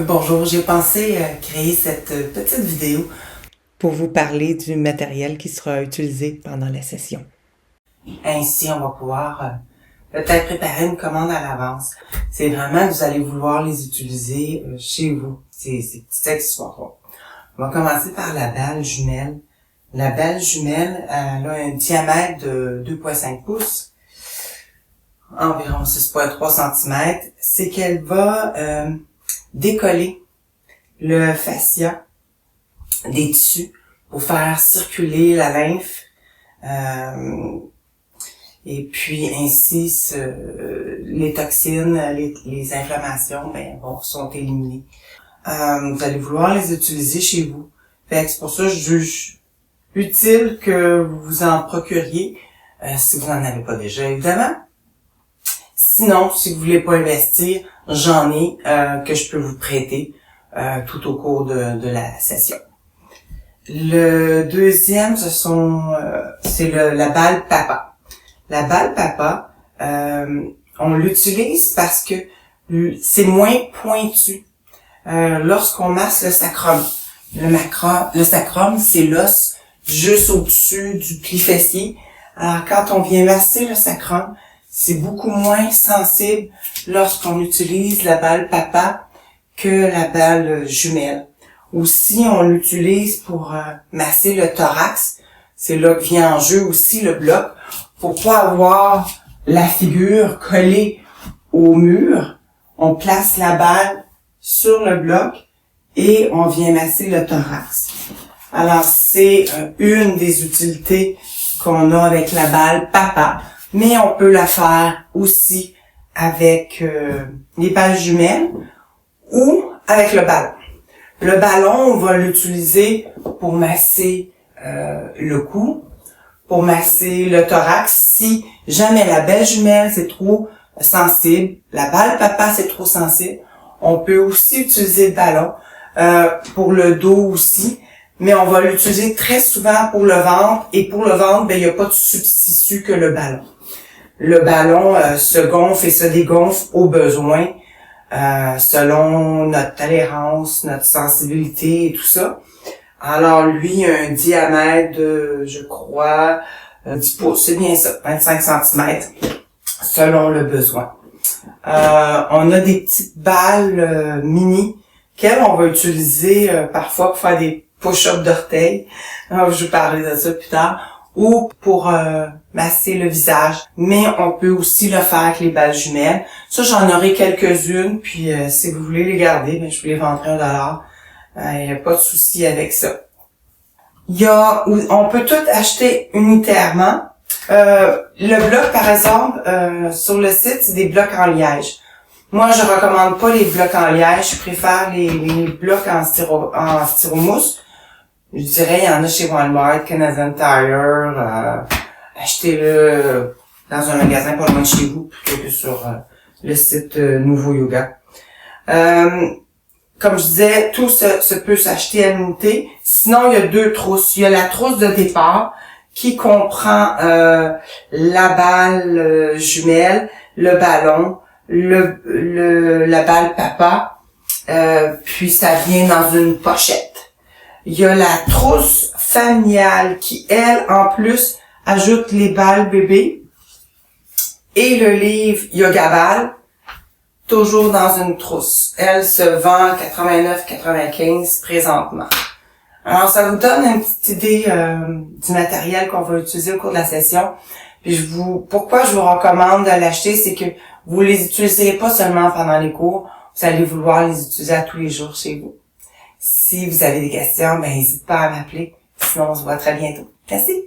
Bonjour, j'ai pensé créer cette petite vidéo pour vous parler du matériel qui sera utilisé pendant la session. Ainsi, on va pouvoir peut-être préparer une commande à l'avance. C'est vraiment que vous allez vouloir les utiliser chez vous, ces petits accessoires. On va commencer par la balle jumelle. La balle jumelle, elle a un diamètre de 2,5 pouces, environ 6,3 cm. C'est qu'elle va décoller le fascia des tissus pour faire circuler la lymphe et puis ainsi les toxines, les inflammations sont éliminées. Vous allez vouloir les utiliser chez vous. Fait que c'est pour ça que je juge utile que vous vous en procuriez si vous n'en avez pas déjà, évidemment. Sinon, si vous voulez pas investir, j'en ai que je peux vous prêter tout au cours de la session. Le deuxième, c'est la balle papa. La balle papa, on l'utilise parce que c'est moins pointu lorsqu'on masse le sacrum. Le sacrum, c'est l'os juste au-dessus du pli fessier. Alors, quand on vient masser le sacrum, c'est beaucoup moins sensible lorsqu'on utilise la balle papa que la balle jumelle. Aussi, on l'utilise pour masser le thorax. C'est là que vient en jeu aussi le bloc. Pour pas avoir la figure collée au mur, on place la balle sur le bloc et on vient masser le thorax. Alors, c'est une des utilités qu'on a avec la balle papa. Mais on peut la faire aussi avec les balles jumelles ou avec le ballon. Le ballon, on va l'utiliser pour masser le cou, pour masser le thorax. Si jamais la balle jumelle, c'est trop sensible, la balle papa, c'est trop sensible, on peut aussi utiliser le ballon pour le dos aussi. Mais on va l'utiliser très souvent pour le ventre. Et pour le ventre, il n'y a pas de substitut que le ballon. Le ballon se gonfle et se dégonfle au besoin, selon notre tolérance, notre sensibilité et tout ça. Alors lui, il a un diamètre de, je crois, 10 pouces, c'est bien ça, 25 cm, selon le besoin. On a des petites balles mini, qu'elles on va utiliser parfois pour faire des push-ups d'orteils. Je vais vous parler de ça plus tard. Ou pour masser le visage. Mais on peut aussi le faire avec les balles jumelles. Ça, j'en aurai quelques-unes, puis si vous voulez les garder, je vous les vendrai $1. Il n'y a pas de souci avec ça. On peut tout acheter unitairement. Le bloc, par exemple, sur le site, c'est des blocs en liège. Moi, je recommande pas les blocs en liège, je préfère les blocs en styromousse. Je dirais, il y en a chez Walmart, Canadian Tire, achetez-le dans un magasin pas loin de chez vous, plutôt que sur le site Nouveau Yoga. Comme je disais, tout se peut s'acheter à l'unité. Sinon, il y a deux trousses. Il y a la trousse de départ, qui comprend la balle jumelle, le ballon, la balle papa, puis ça vient dans une pochette. Il y a la trousse familiale qui, elle, en plus, ajoute les balles bébés et le livre Yoga Ball, toujours dans une trousse. Elle se vend 89,95 présentement. Alors, ça vous donne une petite idée du matériel qu'on va utiliser au cours de la session. Puis pourquoi je vous recommande de l'acheter, c'est que vous les utiliserez pas seulement pendant les cours, vous allez vouloir les utiliser à tous les jours chez vous. Si vous avez des questions, n'hésitez pas à m'appeler. Sinon, on se voit très bientôt. Merci!